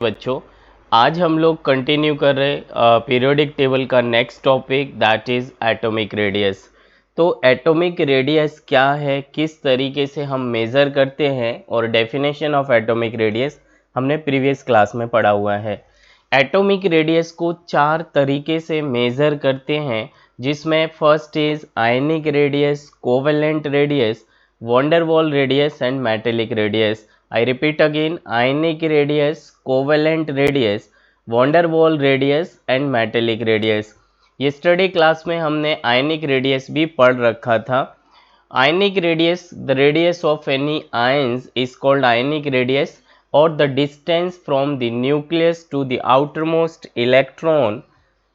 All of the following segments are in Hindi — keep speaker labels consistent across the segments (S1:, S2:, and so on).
S1: बच्चों, आज हम लोग कंटिन्यू कर रहे पीरियोडिक टेबल का next topic that is atomic radius. तो एटॉमिक रेडियस क्या है, किस तरीके से हम मेज़र करते हैं और डेफिनेशन ऑफ एटॉमिक रेडियस हमने प्रीवियस क्लास में पढ़ा हुआ है। एटॉमिक रेडियस को चार तरीके से मेज़र करते हैं, जिसमें first is ionic radius, covalent radius, van der Waals radius and metallic radius. I repeat again, ionic radius, covalent radius, van der Waal radius and metallic radius। yesterday class में हमने ionic radius भी पढ़ रखा था। ionic radius, the radius of any ions is called ionic radius, or the distance from the nucleus to the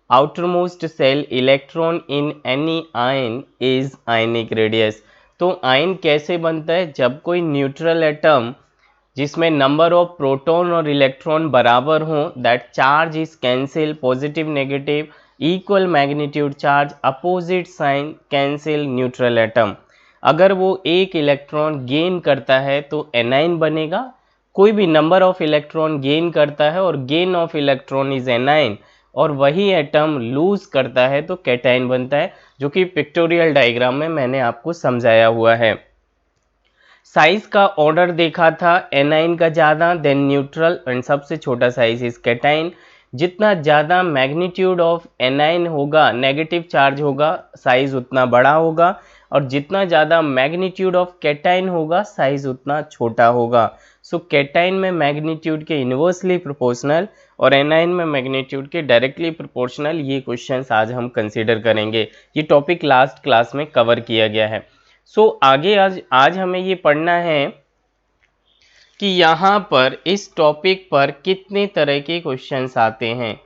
S1: outermost cell electron in any ion is ionic radius। तो आयन कैसे बनता है? जब कोई न्यूट्रल एटम जिसमें नंबर ऑफ प्रोटॉन और इलेक्ट्रॉन बराबर हों, that charge is cancel, positive negative, equal magnitude charge, opposite sign, cancel neutral atom. अगर वो एक इलेक्ट्रॉन गेन करता है तो एनाइन बनेगा। कोई भी नंबर ऑफ इलेक्ट्रॉन गेन करता है और gain of electron is A9, और वही एटम लूज करता है तो कैटाइन बनता है, जो कि पिक्टोरियल डायग्राम में मैंने आपको समझाया हुआ है। साइज का ऑर्डर देखा था, एनाइन का ज़्यादा, देन न्यूट्रल एंड सबसे छोटा साइज इज कैटाइन। जितना ज़्यादा मैग्नीट्यूड ऑफ एनाइन होगा, नेगेटिव चार्ज होगा, साइज उतना बड़ा होगा, और जितना ज़्यादा मैग्नीट्यूड ऑफ कैटाइन होगा, साइज उतना छोटा होगा। सो कैटाइन में मैग्नीट्यूड के इन्वर्सली प्रोपोर्शनल और एनाइन में मैग्नीट्यूड के डायरेक्टली प्रोपोर्शनल, ये क्वेश्चंस आज हम कंसीडर करेंगे। ये टॉपिक लास्ट क्लास में कवर किया गया है। आगे आज हमें ये पढ़ना है कि यहाँ पर इस टॉपिक पर कितने तरह के क्वेश्चंस आते हैं।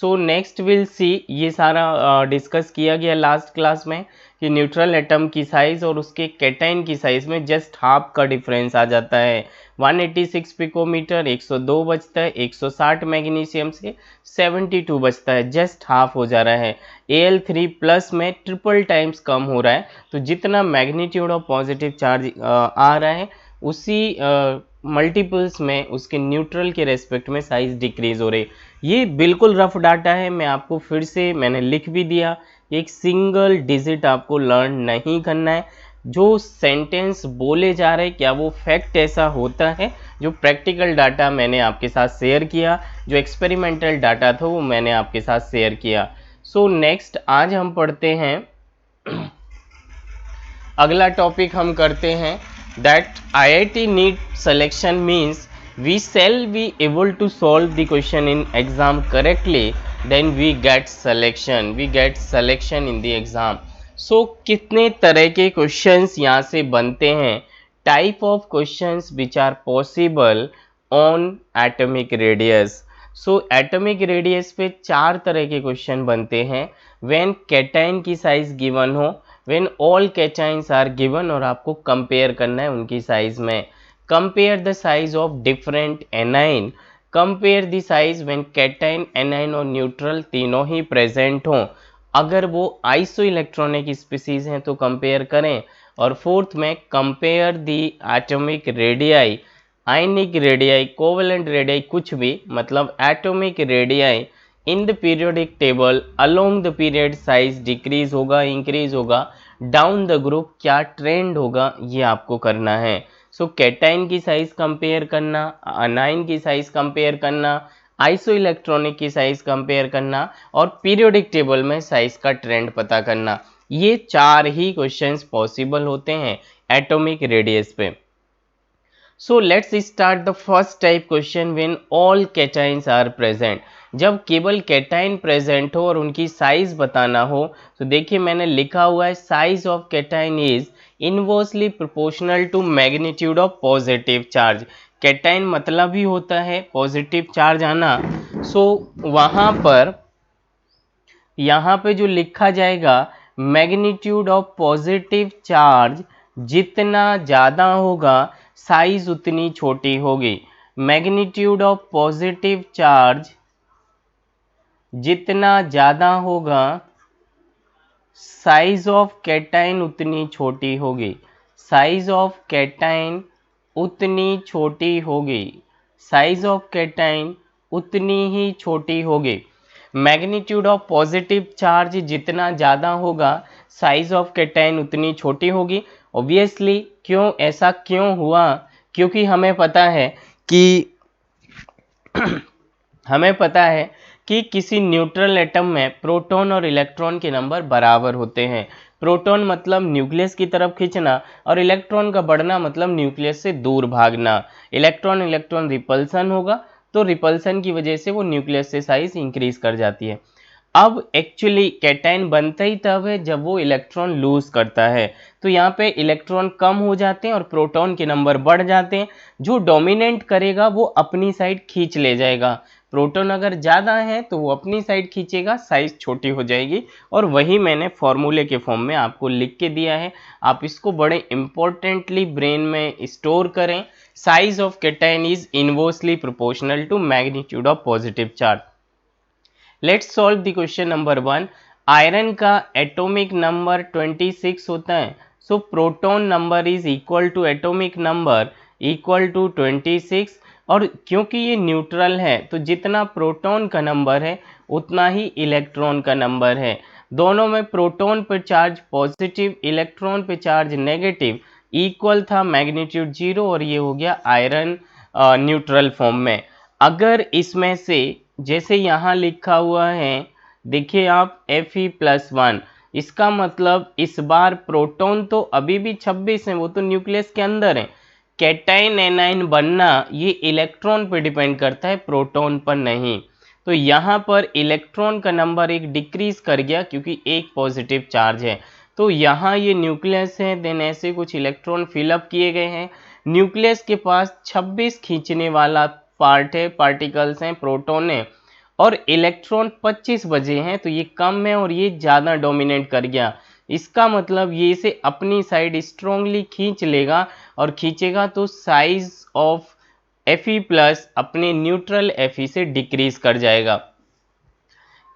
S1: नेक्स्ट विल सी, ये सारा डिस्कस किया गया लास्ट क्लास में कि न्यूट्रल एटम की साइज़ और उसके कैटाइन की साइज़ में जस्ट हाफ का डिफरेंस आ जाता है। 186 पिकोमीटर 102 बचता है, 160 मैग्नीशियम से 72 बचता है, जस्ट हाफ हो जा रहा है। Al3 प्लस में ट्रिपल टाइम्स कम हो रहा है। तो जितना मैग्नीट्यूड ऑफ पॉजिटिव चार्ज आ रहा है, उसी मल्टीपल्स में उसके न्यूट्रल के रेस्पेक्ट में साइज डिक्रीज हो रही। ये बिल्कुल रफ डाटा है, मैं आपको फिर से मैंने लिख भी दिया। एक सिंगल डिजिट आपको लर्न नहीं करना है। जो सेंटेंस बोले जा रहे क्या वो फैक्ट ऐसा होता है? जो प्रैक्टिकल डाटा मैंने आपके साथ शेयर किया, जो एक्सपेरिमेंटल डाटा था वो मैंने आपके साथ शेयर किया। नेक्स्ट आज हम पढ़ते हैं, अगला टॉपिक हम करते हैं that IIT NEET selection means we shall be able to solve the question in exam correctly, then we get selection in the exam। कितने तरह के क्वेश्चंस यहाँ से बनते हैं? Type of questions which are possible on atomic radius. Atomic radius पे चार तरह के क्वेश्चन बनते हैं। व्हेन कैटाइन की साइज गिवन हो, when all cations are given, और आपको कंपेयर करना है उनकी साइज में। Compare the size of different A9, compare the size when cation, A9 और न्यूट्रल तीनों ही प्रेजेंट हों। अगर वो आइसो इलेक्ट्रॉनिक स्पीसीज हैं तो कंपेयर करें। और फोर्थ में compare the atomic radii, ionic radii, covalent radii, कुछ भी मतलब atomic radii in the periodic table along the period size decrease होगा, इंक्रीज होगा, डाउन द ग्रुप क्या ट्रेंड होगा, ये आपको करना है। कैटाइन की साइज कंपेयर करना, अनाइन की साइज कंपेयर करना, आइसो इलेक्ट्रॉनिक की साइज कंपेयर करना, और पीरियोडिक टेबल में साइज का ट्रेंड पता करना। ये चार ही क्वेश्चंस पॉसिबल होते हैं एटॉमिक रेडियस पे। Let's start the first type question when all cations are present. जब केवल कैटाइन प्रेजेंट हो और उनकी साइज बताना हो, तो देखिए मैंने लिखा हुआ है size of cation is inversely proportional to magnitude of positive charge. Cation मतलब ही होता है पॉजिटिव चार्ज आना। वहां पर यहाँ पे जो लिखा जाएगा, मैग्नीट्यूड ऑफ पॉजिटिव चार्ज जितना ज़्यादा होगा साइज उतनी छोटी होगी। मैग्नीट्यूड ऑफ पॉजिटिव चार्ज जितना ज़्यादा होगा साइज ऑफ कैटाइन उतनी छोटी होगी। साइज ऑफ कैटाइन उतनी छोटी होगी। साइज ऑफ कैटाइन उतनी ही छोटी होगी। मैग्नीट्यूड ऑफ पॉजिटिव चार्ज जितना ज़्यादा होगा, साइज ऑफ कैटायन उतनी छोटी होगी। ऑब्वियसली क्यों, ऐसा क्यों हुआ? क्योंकि हमें पता है कि किसी न्यूट्रल एटम में प्रोटॉन और इलेक्ट्रॉन के नंबर बराबर होते हैं। प्रोटॉन मतलब न्यूक्लियस की तरफ खींचना और इलेक्ट्रॉन का बढ़ना मतलब न्यूक्लियस से दूर भागना। इलेक्ट्रॉन इलेक्ट्रॉन रिपल्सन होगा, तो रिपल्सन की वजह से वो न्यूक्लियस से साइज इंक्रीज कर जाती है। अब एक्चुअली कैटायन बनता ही तब है जब वो इलेक्ट्रॉन लूज करता है, तो यहाँ पे इलेक्ट्रॉन कम हो जाते हैं और प्रोटॉन के नंबर बढ़ जाते हैं। जो डोमिनेट करेगा वो अपनी साइड खींच ले जाएगा। प्रोटॉन अगर ज़्यादा है तो वो अपनी साइड खींचेगा, साइज छोटी हो जाएगी। और वही मैंने फॉर्मूले के फॉर्म में आपको लिख के दिया है, आप इसको बड़े इंपॉर्टेंटली ब्रेन में स्टोर करें। Size of cation is inversely proportional to magnitude of positive charge. Let's solve the question number 1। Iron का एटॉमिक नंबर 26 होता है, so proton number is equal to atomic number equal to 26। और क्योंकि ये न्यूट्रल है तो जितना प्रोटॉन का नंबर है उतना ही इलेक्ट्रॉन का नंबर है। दोनों में प्रोटॉन पर चार्ज पॉजिटिव, इलेक्ट्रॉन पे चार्ज नेगेटिव, इक्वल था, मैग्नीट्यूड 0, और ये हो गया आयरन न्यूट्रल फॉर्म में। अगर इसमें से जैसे यहाँ लिखा हुआ है, देखिए आप Fe+1, इसका मतलब इस बार प्रोटॉन तो अभी भी 26 है, वो तो न्यूक्लियस के अंदर है। कैटायन एनायन बनना ये इलेक्ट्रॉन पर डिपेंड करता है, प्रोटॉन पर नहीं। तो यहाँ पर इलेक्ट्रॉन का नंबर एक डिक्रीज कर गया क्योंकि एक पॉजिटिव चार्ज है। तो यहाँ ये न्यूक्लियस है, देन ऐसे कुछ इलेक्ट्रॉन फिलअप किए गए हैं। न्यूक्लियस के पास 26 खींचने वाला पार्ट है, पार्टिकल्स हैं, प्रोटॉन है, और इलेक्ट्रॉन 25 बजे हैं, तो ये कम है और ये ज़्यादा डोमिनेट कर गया। इसका मतलब ये इसे अपनी साइड स्ट्रांगली खींच लेगा, और खींचेगा तो साइज ऑफ Fe+ अपने न्यूट्रल Fe से डिक्रीज कर जाएगा।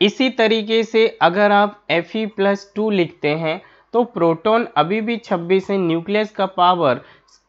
S1: इसी तरीके से अगर आप Fe+2 लिखते हैं तो प्रोटॉन अभी भी 26 है, न्यूक्लियस का पावर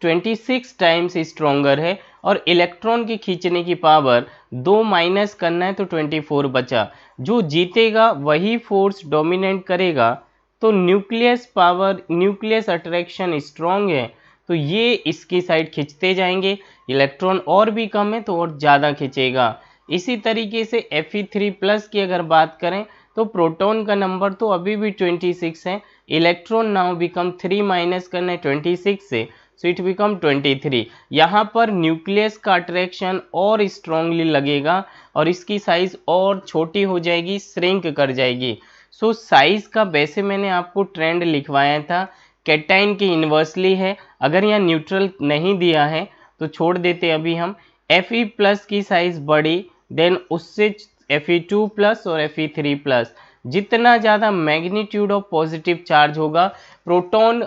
S1: 26 टाइम्स स्ट्रॉन्गर है, और इलेक्ट्रॉन की खींचने की पावर 2 माइनस करना है तो 24 बचा। जो जीतेगा वही फोर्स डोमिनेट करेगा। तो न्यूक्लियस अट्रैक्शन स्ट्रॉन्ग है, तो ये इसकी साइड खींचते जाएंगे। इलेक्ट्रॉन और भी कम है तो और ज़्यादा खींचेगा। इसी तरीके से Fe3+ की अगर बात करें तो प्रोटॉन का नंबर तो अभी भी 26 है, इलेक्ट्रॉन नाउ बिकम 3 माइनस करना है 26 से, सो इट बिकम 23। यहाँ पर न्यूक्लियस का अट्रैक्शन और स्ट्रांगली लगेगा और इसकी साइज और छोटी हो जाएगी, श्रिंक कर जाएगी। सो साइज का वैसे मैंने आपको ट्रेंड लिखवाया था, कैटायन की इन्वर्सली है। अगर यहाँ न्यूट्रल नहीं दिया है तो छोड़ देते अभी हम। Fe+ की साइज बड़ी, देन उससे Fe2+ और Fe3+। जितना ज़्यादा मैग्नीट्यूड ऑफ पॉजिटिव चार्ज होगा, प्रोटॉन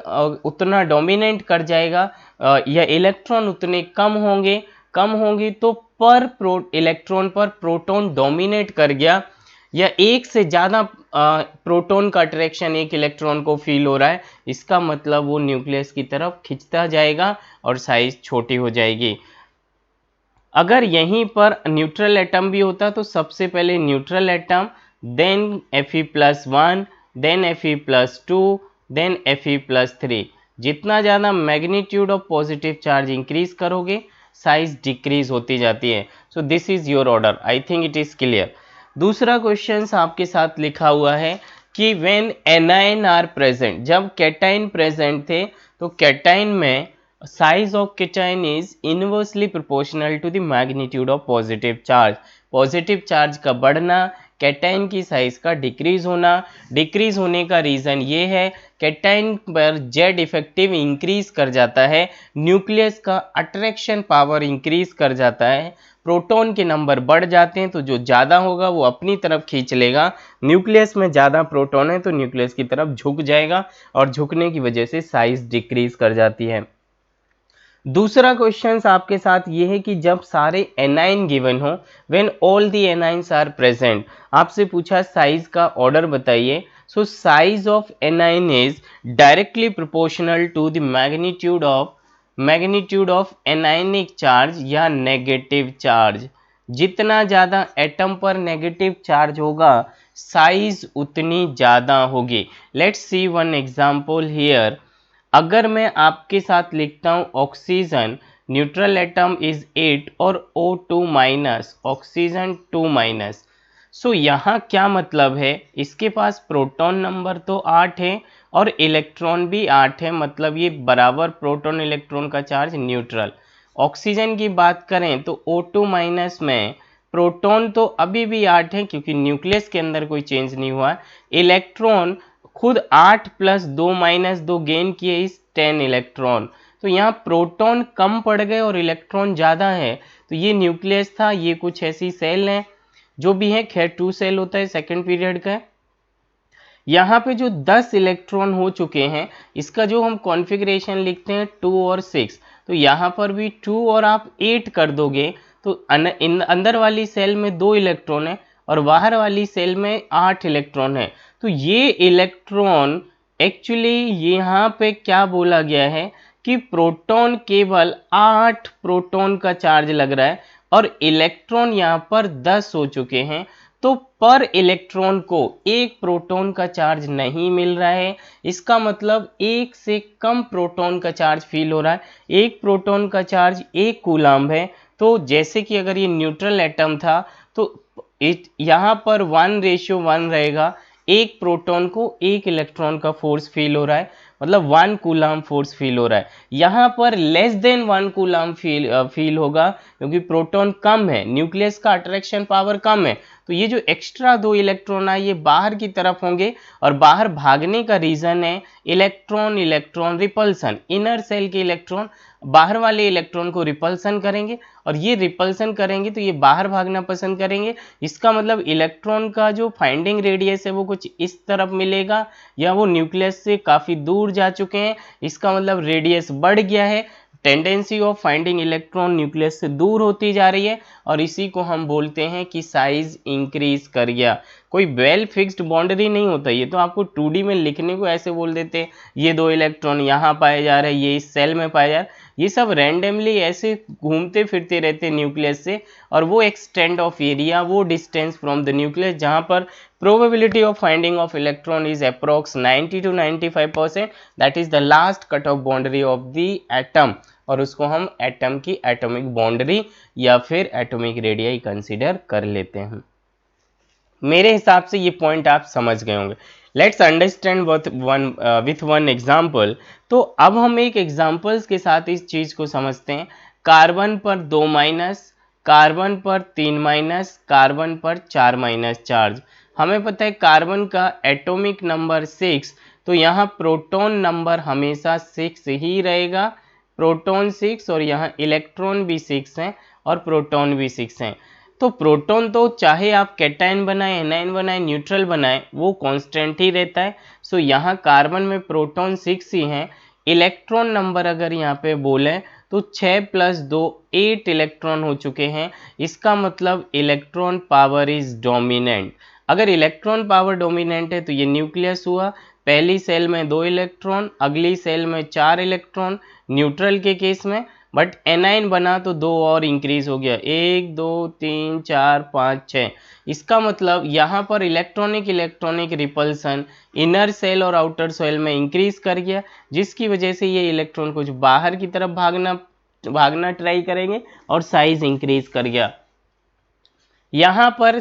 S1: उतना डोमिनेट कर जाएगा, या इलेक्ट्रॉन उतने कम होंगे तो इलेक्ट्रॉन पर प्रोटॉन डोमिनेट कर गया, या एक से ज़्यादा प्रोटॉन का अट्रैक्शन एक इलेक्ट्रॉन को फील हो रहा है, इसका मतलब वो न्यूक्लियस की तरफ खिंचता जाएगा और साइज छोटी हो जाएगी। अगर यहीं पर न्यूट्रल एटम भी होता तो सबसे पहले neutral atom, then Fe+1, then Fe+2, then Fe+3। जितना ज़्यादा magnitude of positive charge increase करोगे, साइज डिक्रीज होती जाती है। So this is your order, I think it is clear. दूसरा क्वेश्चन आपके साथ लिखा हुआ है कि व्हेन एनायन आर प्रेजेंट, जब कैटायन प्रेजेंट थे तो कैटायन में size of cation is inversely proportional to the magnitude of positive charge। Positive charge का बढ़ना, कैटायन की साइज का डिक्रीज होने का रीज़न ये है, कैटायन पर जेड इफेक्टिव इंक्रीज कर जाता है, न्यूक्लियस का अट्रैक्शन पावर इंक्रीज कर जाता है, प्रोटॉन के नंबर बढ़ जाते हैं, तो जो ज़्यादा होगा वो अपनी तरफ खींच लेगा। न्यूक्लियस में ज़्यादा प्रोटॉन है तो न्यूक्लियस की तरफ झुक जाएगा, और झुकने की वजह से साइज डिक्रीज कर जाती है। दूसरा क्वेश्चन आपके साथ ये है कि जब सारे एनाइन गिवन हो, when all the anions are present, आपसे पूछा साइज का ऑर्डर बताइए। So size of anion is directly proportional to the magnitude of anionic charge या नेगेटिव चार्ज। जितना ज़्यादा एटम पर नेगेटिव चार्ज होगा साइज उतनी ज़्यादा होगी। Let's see one example here. अगर मैं आपके साथ लिखता हूँ ऑक्सीजन, न्यूट्रल एटम इज 8 और O2 माइनस, ऑक्सीजन 2 माइनस। सो यहाँ क्या मतलब है, इसके पास प्रोटॉन नंबर तो 8 है और इलेक्ट्रॉन भी 8 है, मतलब ये बराबर प्रोटॉन इलेक्ट्रॉन का चार्ज न्यूट्रल। ऑक्सीजन की बात करें तो O2 माइनस में प्रोटॉन तो अभी भी 8 है क्योंकि न्यूक्लियस के अंदर कोई चेंज नहीं हुआ। इलेक्ट्रॉन खुद 8 प्लस 2 माइनस 2 गेन किए इस 10 इलेक्ट्रॉन, तो यहाँ प्रोटॉन कम पड़ गए और इलेक्ट्रॉन ज़्यादा है। तो ये न्यूक्लियस था, ये कुछ ऐसी सेल हैं जो भी है, खैर 2 सेल होता है सेकेंड पीरियड का। यहाँ पे जो 10 इलेक्ट्रॉन हो चुके हैं, इसका जो हम कॉन्फ़िगरेशन लिखते हैं 2 और 6, तो यहाँ पर भी 2 और आप 8 कर दोगे तो अंदर वाली सेल में 2 इलेक्ट्रॉन है और बाहर वाली सेल में 8 इलेक्ट्रॉन है। तो ये इलेक्ट्रॉन एक्चुअली यहाँ पे क्या बोला गया है कि प्रोटॉन केवल 8 प्रोटॉन का चार्ज लग रहा है और इलेक्ट्रॉन यहाँ पर 10 हो चुके हैं, तो पर इलेक्ट्रॉन को एक प्रोटॉन का चार्ज नहीं मिल रहा है। इसका मतलब एक से कम प्रोटॉन का चार्ज फील हो रहा है। एक प्रोटॉन का चार्ज 1 कूलम्ब है। तो जैसे कि अगर ये न्यूट्रल एटम था तो यहाँ पर 1:1 रहेगा, एक प्रोटॉन को एक इलेक्ट्रॉन का फोर्स फील हो रहा है, मतलब 1 कूलम्ब फोर्स फील हो रहा है। यहाँ पर लेस देन 1 कूलम्ब फील होगा क्योंकि प्रोटॉन कम है, न्यूक्लियस का अट्रैक्शन पावर कम है। तो ये जो एक्स्ट्रा 2 इलेक्ट्रॉन है ये बाहर की तरफ होंगे और बाहर भागने का रीजन है electron electron repulsion. Inner shell के इलेक्ट्रॉन बाहर वाले इलेक्ट्रॉन को रिपल्सन करेंगे और ये रिपल्सन करेंगे तो ये बाहर भागना पसंद करेंगे। इसका मतलब इलेक्ट्रॉन का जो फाइंडिंग रेडियस है वो कुछ इस तरफ मिलेगा, या वो न्यूक्लियस से काफ़ी दूर जा चुके हैं, इसका मतलब रेडियस बढ़ गया है। Tendency of finding electron nucleus से दूर होती जा रही है और इसी को हम बोलते हैं कि साइज इंक्रीज कर गया। कोई वेल फिक्स्ड बाउंड्री नहीं होता, ये तो आपको 2D में लिखने को ऐसे बोल देते हैं ये 2 इलेक्ट्रॉन यहाँ पाए जा रहे हैं, ये इस सेल में पाए जा रहे हैं, ये सब रैंडमली ऐसे घूमते फिरते रहते हैं न्यूक्लियस से। और वो एक्सटेंड ऑफ एरिया, वो डिस्टेंस फ्रॉम द न्यूक्लियस जहाँ पर probability of finding of electron is approx 90 to 95%, that is the last cut off boundary of the atom, और उसको हम एटम की एटॉमिक बाउंड्री या फिर एटॉमिक रेडियाई कंसीडर कर लेते हैं। मेरे हिसाब से ये पॉइंट आप समझ गए होंगे। Let's understand with one example. तो अब हम एक एग्जाम्पल्स के साथ इस चीज़ को समझते हैं। कार्बन पर 2 माइनस, कार्बन पर 3 माइनस, कार्बन पर 4 माइनस चार्ज। हमें पता है कार्बन का एटॉमिक नंबर 6, तो यहाँ प्रोटॉन नंबर हमेशा 6 ही रहेगा, प्रोटॉन 6, और यहाँ इलेक्ट्रॉन भी 6 हैं और प्रोटॉन भी 6 हैं। तो प्रोटॉन तो चाहे आप कैटायन बनाए, एनायन बनाए, न्यूट्रल बनाए, वो कांस्टेंट ही रहता है। सो यहाँ कार्बन में प्रोटॉन 6 ही हैं। इलेक्ट्रॉन नंबर अगर यहाँ पे बोले तो 6 + 2 8 इलेक्ट्रॉन हो चुके हैं। इसका मतलब इलेक्ट्रॉन पावर इज डोमिनेंट। अगर इलेक्ट्रॉन पावर डोमिनेंट है तो ये न्यूक्लियस हुआ, पहली सेल में 2 इलेक्ट्रॉन, अगली सेल में 4 इलेक्ट्रॉन न्यूट्रल के केस में, बट एनाइन बना तो 2 और इंक्रीज हो गया, 1 2 3 4 5 6। इसका मतलब यहाँ पर electronic electronic repulsion inner shell और आउटर सेल में इंक्रीज कर गया, जिसकी वजह से ये इलेक्ट्रॉन कुछ बाहर की तरफ भागना ट्राई करेंगे और साइज इंक्रीज कर गया। यहाँ पर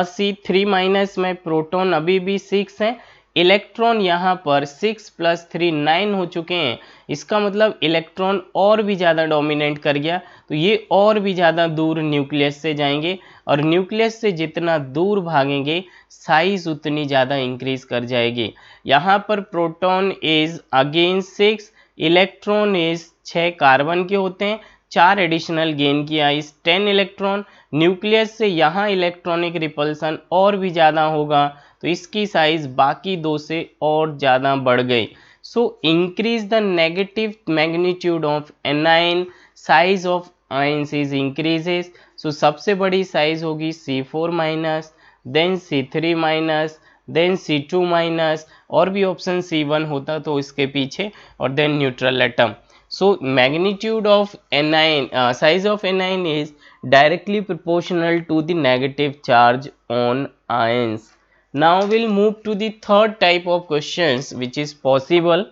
S1: C3 माइनस में प्रोटॉन अभी भी 6 हैं, इलेक्ट्रॉन यहाँ पर 6 + 3 9 हो चुके हैं। इसका मतलब इलेक्ट्रॉन और भी ज़्यादा डोमिनेट कर गया, तो ये और भी ज़्यादा दूर न्यूक्लियस से जाएंगे और न्यूक्लियस से जितना दूर भागेंगे साइज उतनी ज़्यादा इंक्रीज कर जाएगी। यहाँ पर proton is again 6, electron is 6 carbon के होते हैं, 4 एडिशनल गेन किया इस 10 इलेक्ट्रॉन। न्यूक्लियस से यहाँ इलेक्ट्रॉनिक रिपल्सन और भी ज़्यादा होगा, तो इसकी साइज बाकी 2 से और ज़्यादा बढ़ गई। So increase the negative magnitude of anion, size of ions is increases. सो सबसे बड़ी साइज होगी C4 minus, then C3 minus, then C2 minus, और भी ऑप्शन C1 होता तो इसके पीछे, और then neutral atom. So magnitude of anion, size of anion is directly proportional to the negative charge on ions. Now we'll move to the third type of questions which is possible,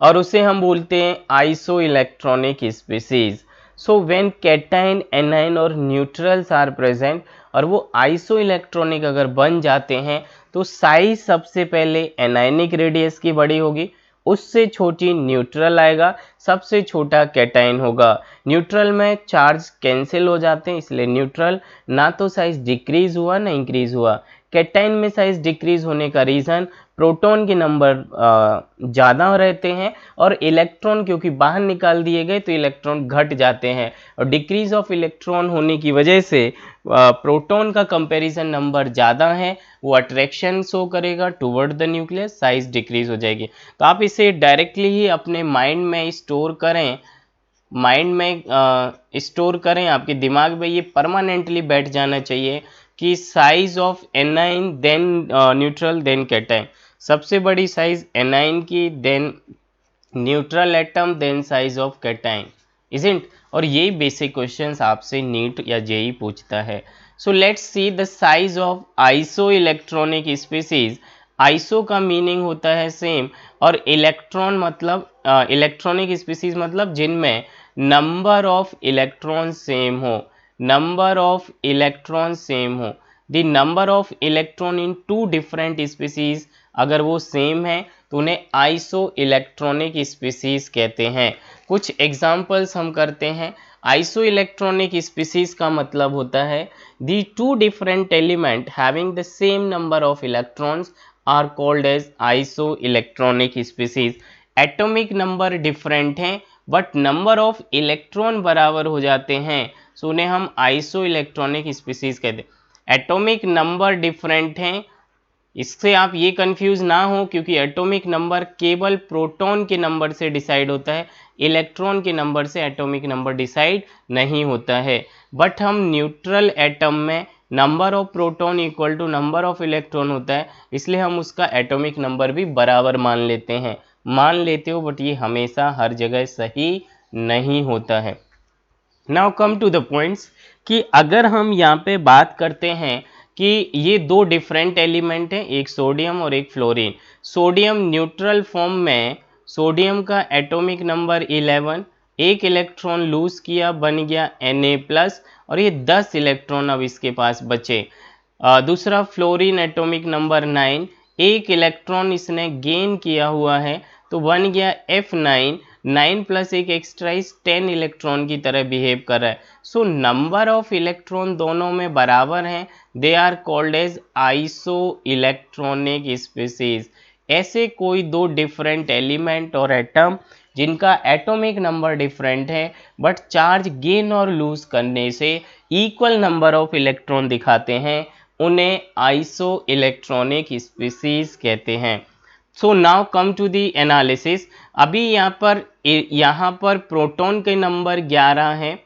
S1: और उसे हम बोलते हैं iso electronic species. So when cation, A9 और न्यूट्रल्स आर प्रेजेंट और वो आइसो इलेक्ट्रॉनिक अगर बन जाते हैं तो साइज सबसे पहले एनाइनिक रेडियस की बड़ी होगी, उससे छोटी न्यूट्रल आएगा, सबसे छोटा कैटाइन होगा. न्यूट्रल में चार्ज कैंसिल हो जाते हैं इसलिए न्यूट्रल, ना तो साइज डिक्रीज हुआ ना इंक्रीज हुआ. कैटाइन में साइज डिक्रीज होने का रीज़न प्रोटॉन के नंबर ज़्यादा रहते हैं और इलेक्ट्रॉन क्योंकि बाहर निकाल दिए गए तो इलेक्ट्रॉन घट जाते हैं, और डिक्रीज ऑफ इलेक्ट्रॉन होने की वजह से प्रोटॉन का कंपैरिजन नंबर ज़्यादा है, वो अट्रैक्शन शो करेगा toward the nucleus, size decrease हो जाएगी. तो आप इसे डायरेक्टली ही अपने माइंड में स्टोर करें, स्टोर करें, आपके दिमाग में ये परमानेंटली बैठ जाना चाहिए कि size of anion then neutral then cation, सबसे बड़ी साइज एनाइन की, then neutral atom, then size of cation, isn't. और यही बेसिक क्वेश्चंस आपसे नीट या जेई पूछता है. So let's see the size of iso electronic species. Iso का मीनिंग होता है सेम, और इलेक्ट्रॉन मतलब इलेक्ट्रॉनिक स्पीसीज मतलब जिनमें नंबर ऑफ इलेक्ट्रॉन सेम हो, नंबर ऑफ इलेक्ट्रॉन सेम हो. The number of electron in two different species अगर वो सेम है तो उन्हें आइसो इलेक्ट्रॉनिक स्पीसीज कहते हैं. कुछ एग्जाम्पल्स हम करते हैं. आइसो इलेक्ट्रॉनिक स्पीसीज का मतलब होता है the two different element having the same number of electrons are called as iso electronic species. Atomic number different हैं बट नंबर ऑफ इलेक्ट्रॉन बराबर हो जाते हैं, सो उन्हें हम आइसो इलेक्ट्रॉनिक स्पीसीज कहते हैं. एटॉमिक नंबर डिफरेंट हैं, इससे आप ये कंफ्यूज ना हो क्योंकि एटॉमिक नंबर केवल प्रोटॉन के नंबर से डिसाइड होता है, इलेक्ट्रॉन के नंबर से एटॉमिक नंबर डिसाइड नहीं होता है. बट हम न्यूट्रल एटम में number of proton equal to number of electron होता है, इसलिए हम उसका एटॉमिक नंबर भी बराबर मान लेते हैं. मान लेते हो बट ये हमेशा हर जगह सही नहीं होता है. Now come to the points कि अगर हम यहाँ पे बात करते हैं कि ये दो डिफरेंट एलिमेंट हैं, एक सोडियम और एक फ्लोरीन. सोडियम न्यूट्रल फॉर्म में, सोडियम का एटॉमिक नंबर 11, एक इलेक्ट्रॉन लूज किया बन गया Na+, और ये 10 इलेक्ट्रॉन अब इसके पास बचे. दूसरा फ्लोरीन एटॉमिक नंबर 9, एक इलेक्ट्रॉन इसने गेन किया हुआ है तो बन गया F9, 9 प्लस एक एक्स्ट्रा इस 10 इलेक्ट्रॉन की तरह बिहेव कर रहा है. सो नंबर ऑफ इलेक्ट्रॉन दोनों में बराबर हैं, they are called as iso electronic species. ऐसे कोई दो डिफरेंट एलिमेंट और एटम जिनका एटॉमिक नंबर डिफरेंट है बट चार्ज गेन और लूज करने से इक्वल नंबर ऑफ इलेक्ट्रॉन दिखाते हैं, उन्हें आइसो इलेक्ट्रॉनिक स्पीसीज कहते हैं. So now come to the analysis. अभी यहाँ पर प्रोटॉन के नंबर 11 है,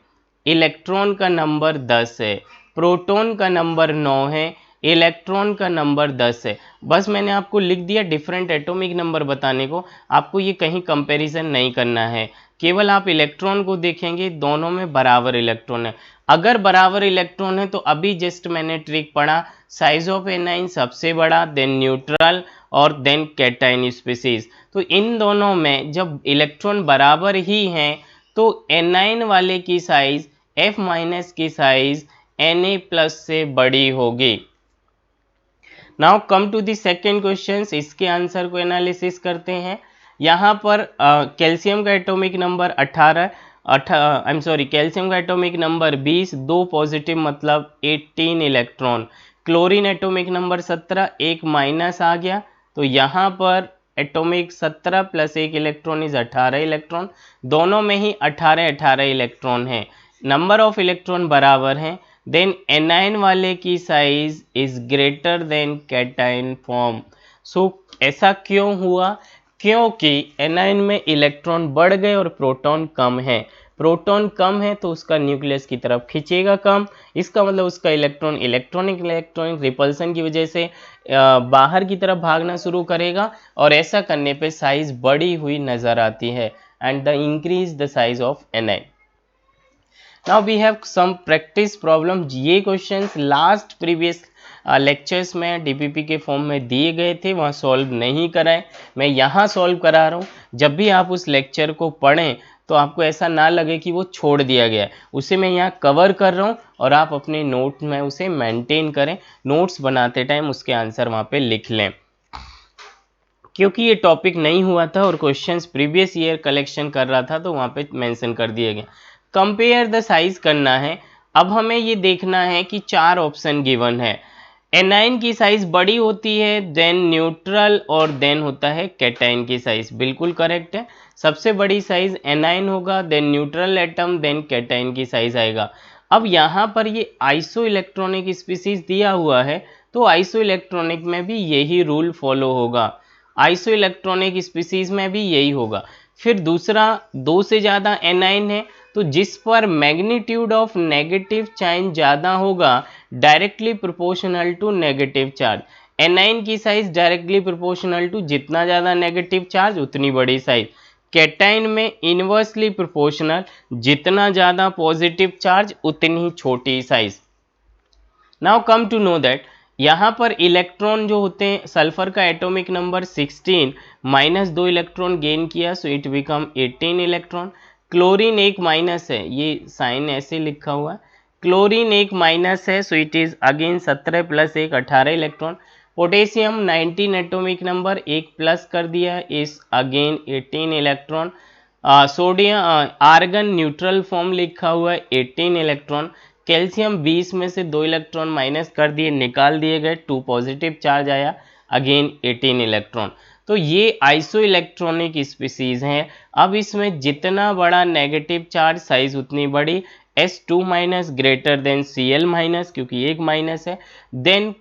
S1: इलेक्ट्रॉन का नंबर 10 है. प्रोटॉन का नंबर 9 है, इलेक्ट्रॉन का नंबर 10 है. बस मैंने आपको लिख दिया डिफरेंट एटॉमिक नंबर बताने को, आपको ये कहीं कंपैरिजन नहीं करना है, केवल आप इलेक्ट्रॉन को देखेंगे, दोनों में बराबर इलेक्ट्रॉन है. अगर बराबर इलेक्ट्रॉन है तो अभी जस्ट मैंने ट्रिक पढ़ा, साइज ऑफ एनाइन सबसे बड़ा, देन न्यूट्रल और देन कैटाइन स्पीसीज. तो इन दोनों में जब इलेक्ट्रॉन बराबर ही हैं तो एनाइन वाले की साइज F- की साइज Na+ से बड़ी होगी. Now come to the second question, इसके आंसर को एनालिसिस करते हैं. यहाँ पर कैल्शियम का एटॉमिक नंबर 18, कैल्शियम का एटॉमिक नंबर 20, दो पॉजिटिव मतलब 18 इलेक्ट्रॉन. क्लोरीन एटॉमिक नंबर 17, एक माइनस आ गया तो यहाँ पर एटॉमिक 17 प्लस एक इलेक्ट्रॉन इज 18 इलेक्ट्रॉन, दोनों में ही 18 इलेक्ट्रॉन है, नंबर ऑफ इलेक्ट्रॉन बराबर हैं. देन एनाइन वाले की size is greater than cation form. So ऐसा क्यों हुआ? क्योंकि एनाइन में इलेक्ट्रॉन बढ़ गए और प्रोटॉन कम है. प्रोटॉन कम है तो उसका न्यूक्लियस की तरफ खींचेगा कम, इसका मतलब उसका इलेक्ट्रॉनिक रिपल्सन की वजह से बाहर की तरफ भागना शुरू करेगा, और ऐसा करने पे साइज बड़ी हुई नज़र आती है, and the increase the size of anion. Now we have some practice problem. ये क्वेश्चंस लास्ट प्रीवियस लेक्चर्स में डीपीपी के फॉर्म में दिए गए थे, वहाँ सॉल्व नहीं कराए, मैं यहाँ सॉल्व करा रहा हूँ। जब भी आप उस लेक्चर को पढ़ें तो आपको ऐसा ना लगे कि वो छोड़ दिया गया है, उसे मैं यहाँ कवर कर रहा हूँ और आप अपने नोट में उसे मेंटेन करें, नोट्स बनाते टाइम उसके आंसर वहाँ पे लिख लें। क्योंकि ये टॉपिक नहीं हुआ था और क्वेश्चंस प्रीवियस ईयर कलेक्शन कर रहा था तो वहाँ पे मेंशन कर दिया गया। कंपेयर द साइज करना है। अब हमें ये देखना है कि 4 ऑप्शन गिवन है। एनाइन की साइज बड़ी होती है, देन न्यूट्रल और देन होता है कैटाइन की साइज। बिल्कुल करेक्ट है, सबसे बड़ी साइज एनाइन होगा, then neutral atom, then cation की साइज आएगा। अब यहाँ पर ये आइसो इलेक्ट्रॉनिक स्पीसीज दिया हुआ है तो आइसो इलेक्ट्रॉनिक में भी यही रूल फॉलो होगा, आइसो इलेक्ट्रॉनिक स्पीसीज में भी यही होगा। फिर दूसरा, 2 से ज़्यादा एनाइन है तो जिस पर मैग्नीट्यूड ऑफ नेगेटिव चार्ज ज़्यादा होगा directly proportional to negative charge. Anion की साइज डायरेक्टली प्रोपोर्शनल टू जितना ज़्यादा नेगेटिव चार्ज उतनी बड़ी साइज। कैटाइन में इनवर्सली प्रोपोर्शनल, जितना ज़्यादा पॉजिटिव चार्ज उतनी ही छोटी size. Now come to know that यहाँ पर इलेक्ट्रॉन जो होते हैं, सल्फर का एटॉमिक नंबर 16, -2 इलेक्ट्रॉन गेन किया so it become 18 electron. Chlorine एक माइनस है, ये साइन ऐसे लिखा हुआ है, क्लोरीन एक माइनस है so it is again 17 + 1 18 electron. Potassium 19 atomic number, एक प्लस कर दिया इस again 18 electron. Sodium argon neutral form लिखा हुआ है 18 इलेक्ट्रॉन। कैल्शियम 20 में से 2 इलेक्ट्रॉन माइनस कर दिए, निकाल दिए गए, 2 पॉजिटिव चार्ज आया, अगेन 18 इलेक्ट्रॉन। तो ये आइसो इलेक्ट्रॉनिक स्पीसीज हैं। अब इसमें जितना बड़ा नेगेटिव चार्ज साइज उतनी बड़ी, S2- ग्रेटर देन Cl- क्योंकि एक माइनस है। देन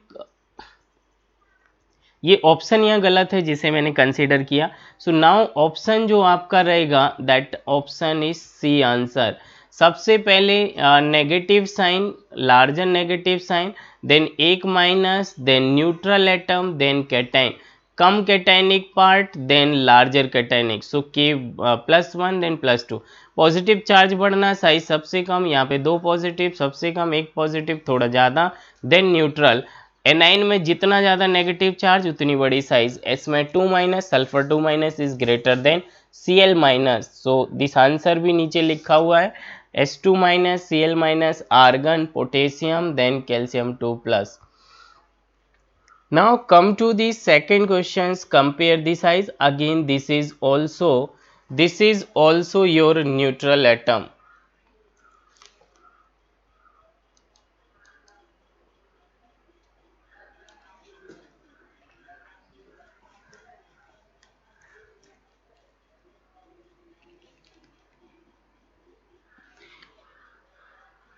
S1: ये ऑप्शन यहाँ गलत है जिसे मैंने कंसीडर किया। सो नाउ ऑप्शन जो आपका रहेगा that option is C answer. सबसे पहले negative sign, larger negative sign, then एक minus, then neutral atom, then cation, कम cationic part, then larger cationic, so K +1 then +2। Positive charge बढ़ना, साइज सबसे कम, यहाँ पे 2 पॉजिटिव, सबसे कम 1 पॉजिटिव, थोड़ा ज़्यादा, देन न्यूट्रल। एनाइन में जितना ज़्यादा नेगेटिव चार्ज उतनी बड़ी साइज। एस में 2-, sulphur 2- is greater than Cl-। So this answer भी नीचे लिखा हुआ है, S2-, Cl-, argon, potassium, then calcium 2+। Now come to the second questions, compare the size. Again this is also your neutral atom.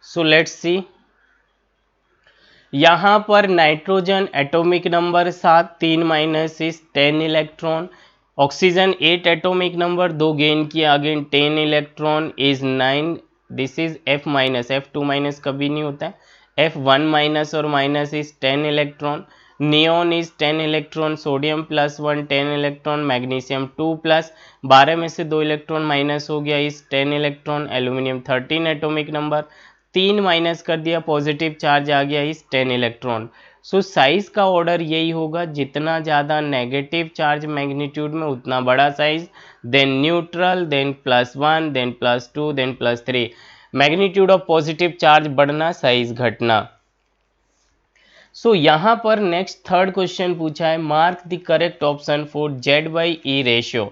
S1: So let's see. यहाँ पर nitrogen atomic number 7, 3- is 10 electron. Oxygen 8 atomic number, 2 gain किया, again 10 electron is 9। This is F-, F2- कभी नहीं होता है। F1- और minus is 10 electron. Neon is 10 electron, sodium +1 10 electron, magnesium 2+, 12 में से 2 इलेक्ट्रॉन माइनस हो गया is 10 electron. Aluminium 13 atomic number, 3 minus कर दिया, पॉजिटिव चार्ज आ गया इस 10 इलेक्ट्रॉन। सो साइज का ऑर्डर यही होगा, जितना ज़्यादा नेगेटिव चार्ज मैग्नीट्यूड में उतना बड़ा size, then neutral, then +1, then +2, then +3। Magnitude of positive charge बढ़ना, साइज घटना। सो यहाँ पर नेक्स्ट थर्ड क्वेश्चन पूछा है, mark the correct option for Z/E ratio.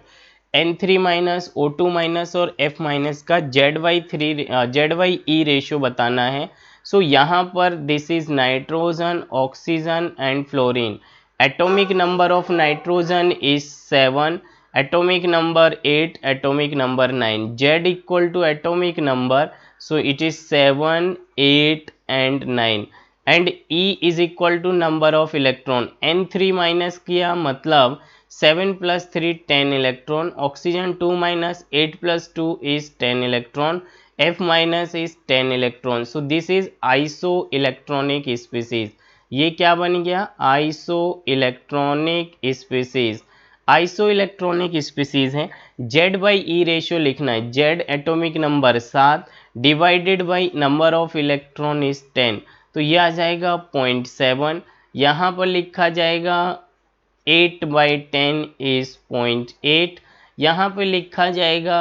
S1: N3- O2- और F- का ZY रेशियो बताना है। सो यहाँ पर this is nitrogen, oxygen and fluorine. Atomic number of nitrogen is 7, atomic number 8, atomic number 9। Z equal to atomic number, so it is 7, 8 and 9 and E is equal to number of electron. N3- किया मतलब 7 + 3 10 electron, oxygen 2- 8 + 2 is 10 electron, F- is 10 electron. So this is iso electronic species. ये क्या बन गया, iso electronic species. Iso electronic species है, जेड बाई ई रेशियो लिखना है, Z atomic number 7 divided by number of electron is 10, तो ये आ जाएगा 0.7। यहाँ पर लिखा जाएगा 8/10 इज 0.8, यहाँ पे लिखा जाएगा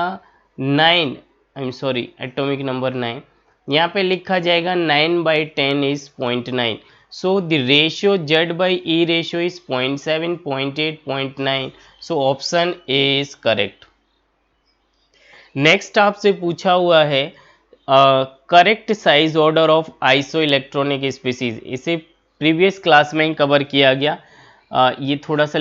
S1: 9, I am sorry atomic number 9, यहाँ पे लिखा जाएगा 9/10 is 0.9। So the ratio Z by E ratio is 0.7, 0.8, 0.9, so option A is correct. Next आपसे पूछा हुआ है correct size order of iso electronic species, इसे प्रीवियस क्लास में ही कवर किया गया। ये थोड़ा सा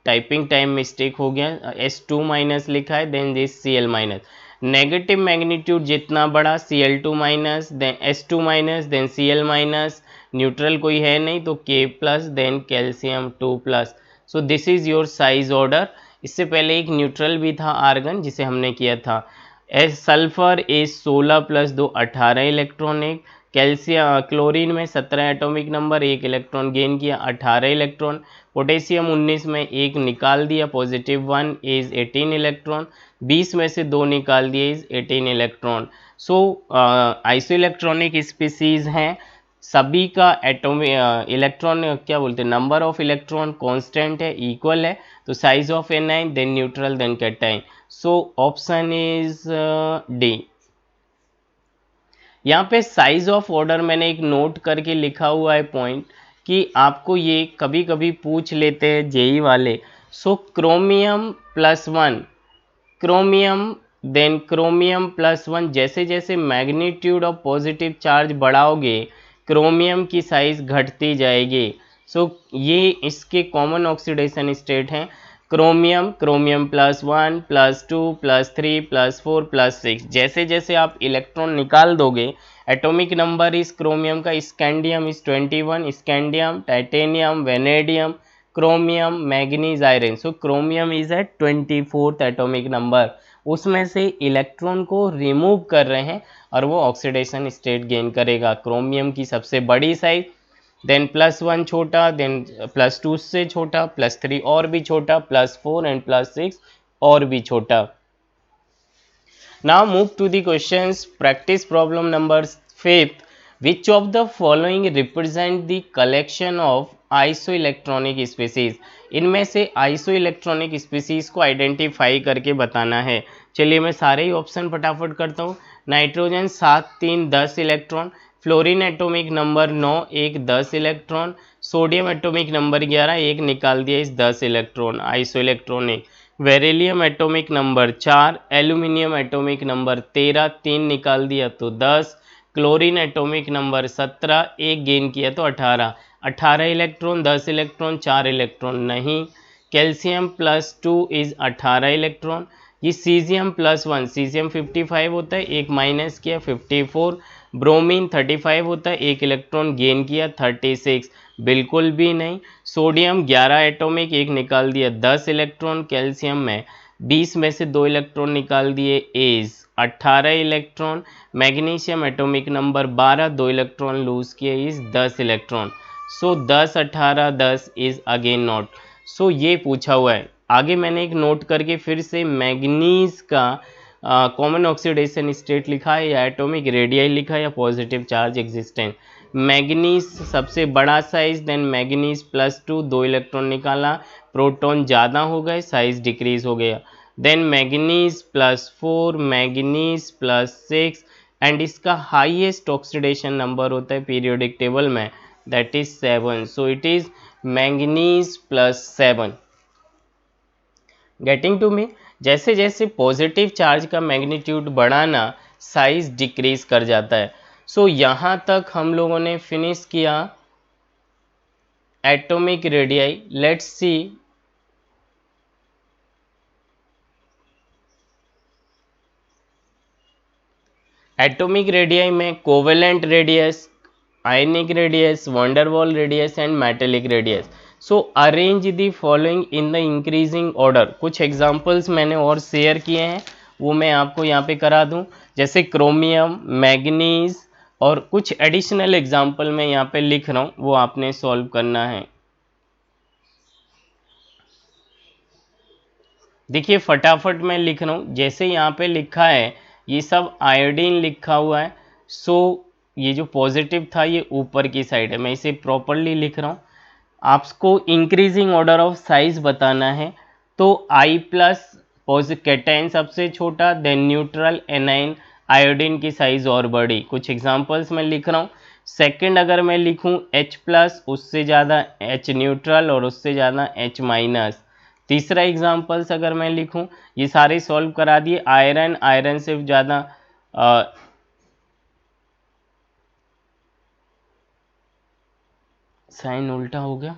S1: टाइपिंग टाइम मिस्टेक हो गया, S2 माइनस लिखा है, then this Cl minus, negative magnitude जितना बड़ा Cl2 minus, then S2 minus, then Cl minus, neutral कोई है नहीं तो K plus, then calcium 2 plus. So this is your size order. इससे पहले एक न्यूट्रल भी था आर्गन जिसे हमने किया था। Sulphur is 16 plus 2 18 electronic, calcium chlorine में 17 एटॉमिक नंबर, एक इलेक्ट्रॉन गेन किया 18 इलेक्ट्रॉन, पोटेशियम 19 में एक निकाल दिया पॉजिटिव 1 इज 18 इलेक्ट्रॉन, 20 में से 2 निकाल दिए is 18 electron. So iso electronic species हैं, सभी का एटॉमिक इलेक्ट्रॉन क्या बोलते हैं, नंबर ऑफ इलेक्ट्रॉन कांस्टेंट है, इक्वल है, तो size of Ni then neutral then cation, so option is D. यहाँ पे साइज ऑफ ऑर्डर मैंने एक नोट करके लिखा हुआ है पॉइंट कि आपको ये कभी कभी पूछ लेते हैं जेई वाले। So chromium +1, chromium then chromium +1, जैसे जैसे मैग्नीट्यूड ऑफ पॉजिटिव चार्ज बढ़ाओगे क्रोमियम की साइज घटती जाएगी। सो ये इसके कॉमन ऑक्सीडेशन स्टेट हैं, क्रोमियम, क्रोमियम +1, +2, +3, +4, +6, जैसे जैसे आप इलेक्ट्रॉन निकाल दोगे एटॉमिक नंबर इस क्रोमियम का, scandium is 21, scandium, titanium, vanadium, chromium, manganese, iron, so chromium is at 24th atomic number, उसमें से इलेक्ट्रॉन को रिमूव कर रहे हैं और वो ऑक्सीडेशन स्टेट गेन करेगा। क्रोमियम की सबसे बड़ी साइज, देन +1 छोटा, देन +2 से छोटा, +3 और भी छोटा, +4 एंड +6 और भी छोटा। Now move to the questions. Practice problem number 5. Which of the following represent the collection of isoelectronic species? इनमें से isoelectronic species को आइडेंटिफाई करके बताना है। चलिए मैं सारे ही ऑप्शन फटाफट करता हूँ। Nitrogen 7 3 10 electron, fluorine atomic number 9 1 10 electron, sodium atomic number 11 एक निकाल दिया इस 10 electron isoelectronic, beryllium atomic number 4, aluminium atomic number 13 3 निकाल दिया तो 10, क्लोरीन एटॉमिक नंबर 17 एक गेन किया तो 18, 18 इलेक्ट्रॉन 10 इलेक्ट्रॉन 4 इलेक्ट्रॉन नहीं, कैल्शियम +2 इज 18 इलेक्ट्रॉन, ये सीजियम +1, सीजियम 55 होता है एक माइनस किया 54, ब्रोमीन 35 होता है एक इलेक्ट्रॉन गेन किया 36, बिल्कुल भी नहीं, सोडियम 11 एटॉमिक एक निकाल दिया 10 इलेक्ट्रॉन, कैल्शियम में 20 में से 2 इलेक्ट्रॉन निकाल दिए is 18 electron, magnesium atomic number 12 2 electron lose किए is 10 electron, so 10 18 10 is again not. So ये पूछा हुआ है। आगे मैंने एक नोट करके फिर से मैग्नीज का कॉमन ऑक्सीडेशन स्टेट लिखा है या एटॉमिक रेडियाई लिखा है या पॉजिटिव चार्ज एग्जिस्टेंस। मैग्नीज सबसे बड़ा साइज, देन मैग्नीज +2 2 इलेक्ट्रॉन निकाला, प्रोटॉन ज़्यादा हो गए साइज डिक्रीज हो गया, देन मैग्नीज +4 मैग्नीज +6 एंड इसका हाईएस्ट ऑक्सीडेशन नंबर होता है पीरियोडिक टेबल में, that is 7, so it is manganese +7। Getting to me, जैसे जैसे पॉजिटिव चार्ज का मैग्नीट्यूड बढ़ाना साइज डिक्रीज कर जाता है। सो यहाँ तक हम लोगों ने फिनिश किया atomic radii. Let's see atomic radii में covalent radius, ionic radius, van der Waals radius and metallic radius. So arrange the following in the increasing order. कुछ एग्जांपल्स मैंने और शेयर किए हैं वो मैं आपको यहाँ पे करा दूँ, जैसे क्रोमियम, मैग्नीज और कुछ एडिशनल एग्जांपल मैं यहाँ पे लिख रहा हूँ वो आपने सॉल्व करना है। देखिए फटाफट मैं लिख रहा हूँ, जैसे यहाँ पे लिखा है ये सब आयोडीन लिखा हुआ है, सो ये जो पॉजिटिव था ये ऊपर की साइड है, मैं इसे प्रॉपरली लिख रहा हूँ। आपको इंक्रीजिंग ऑर्डर ऑफ साइज बताना है, तो I प्लस कैटाइन सबसे छोटा, देन न्यूट्रल एनाइन आयोडीन की साइज और बड़ी। कुछ एग्जांपल्स मैं लिख रहा हूँ। सेकंड अगर मैं लिखूँ H प्लस, उससे ज़्यादा H न्यूट्रल और उससे ज़्यादा H माइनस। तीसरा एग्जांपल्स अगर मैं लिखूं, ये सारे सॉल्व करा दिए। आयरन, आयरन से ज़्यादा साइन उल्टा हो गया,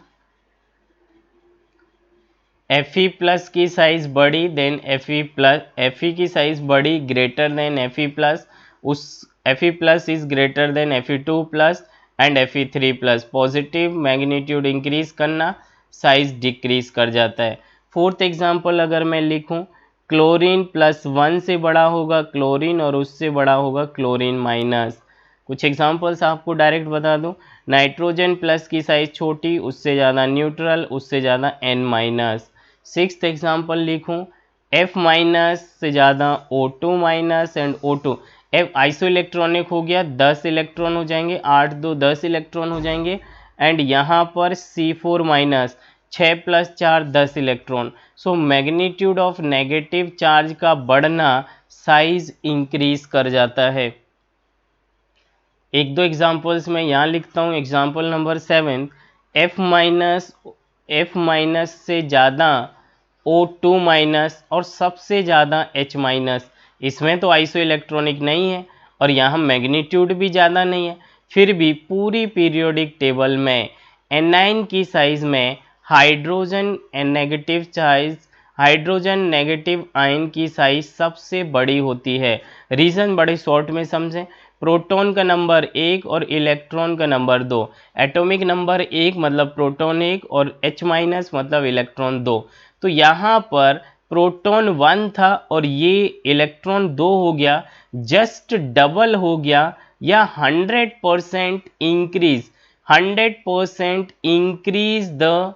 S1: Fe प्लस की साइज बड़ी, देन Fe प्लस, Fe की साइज बड़ी ग्रेटर देन Fe प्लस, उस Fe plus is greater then Fe2 plus and Fe3 plus. Positive magnitude increase करना, साइज डिक्रीज कर जाता है। फोर्थ एग्जांपल अगर मैं लिखूं, क्लोरीन प्लस 1 से बड़ा होगा क्लोरीन और उससे बड़ा होगा क्लोरीन माइनस। कुछ एग्जांपल्स आपको डायरेक्ट बता दूं, नाइट्रोजन प्लस की साइज छोटी, उससे ज़्यादा न्यूट्रल, उससे ज़्यादा N माइनस। सिक्स्थ एग्जाम्पल लिखूं, F माइनस से ज़्यादा O2 minus and O2। F iso electronic हो गया, 10 इलेक्ट्रॉन हो जाएंगे, 8 2 10 इलेक्ट्रॉन हो जाएंगे। एंड यहाँ पर C4 minus, 6 plus 4 10 electron. So magnitude of negative charge का बढ़ना साइज इंक्रीज कर जाता है। एक दो एग्जांपल्स मैं यहाँ लिखता हूँ। एग्जांपल नंबर 7, एफ माइनस से ज़्यादा O2 माइनस और सबसे ज़्यादा H माइनस। इसमें तो आइसो इलेक्ट्रॉनिक नहीं है और यहाँ मैग्नीट्यूड भी ज़्यादा नहीं है, फिर भी पूरी पीरियोडिक टेबल में एनाइन की साइज में hydrogen negative size, hydrogen negative ion की साइज सबसे बड़ी होती है। रीज़न बड़े शॉर्ट में समझें, प्रोटॉन का नंबर 1 और इलेक्ट्रॉन का नंबर 2। एटॉमिक नंबर 1 मतलब प्रोटॉन 1 और H माइनस मतलब इलेक्ट्रॉन 2। तो यहाँ पर प्रोटॉन 1 था और ये इलेक्ट्रॉन 2 हो गया, जस्ट डबल हो गया, या 100% increase, 100% increase the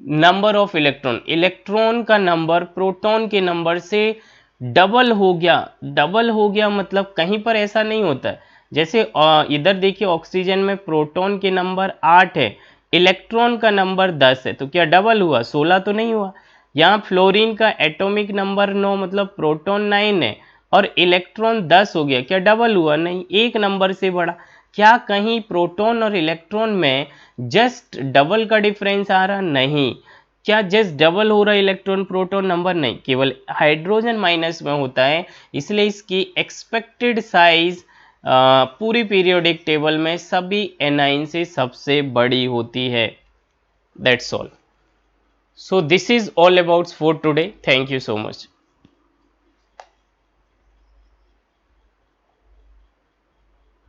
S1: number of electron. Electron का नंबर प्रोटॉन के नंबर से डबल हो गया। डबल हो गया मतलब कहीं पर ऐसा नहीं होता है, जैसे इधर देखिए ऑक्सीजन में प्रोटॉन के नंबर 8 है, इलेक्ट्रॉन का नंबर 10 है, तो क्या डबल हुआ? 16 तो नहीं हुआ। यहाँ फ्लोरीन का एटॉमिक नंबर 9 मतलब प्रोटॉन 9 है और इलेक्ट्रॉन 10 हो गया, क्या डबल हुआ? नहीं, एक नंबर से बढ़ा। क्या कहीं प्रोटॉन और इलेक्ट्रॉन में जस्ट डबल का डिफरेंस आ रहा? नहीं। क्या जस्ट डबल हो रहा है इलेक्ट्रॉन प्रोटॉन नंबर? नहीं, केवल हाइड्रोजन माइनस में होता है, इसलिए इसकी एक्सपेक्टेड साइज पूरी पीरियोडिक टेबल में सभी एनाइन से सबसे बड़ी होती है। That's all. So this is all about for today. Thank you so much.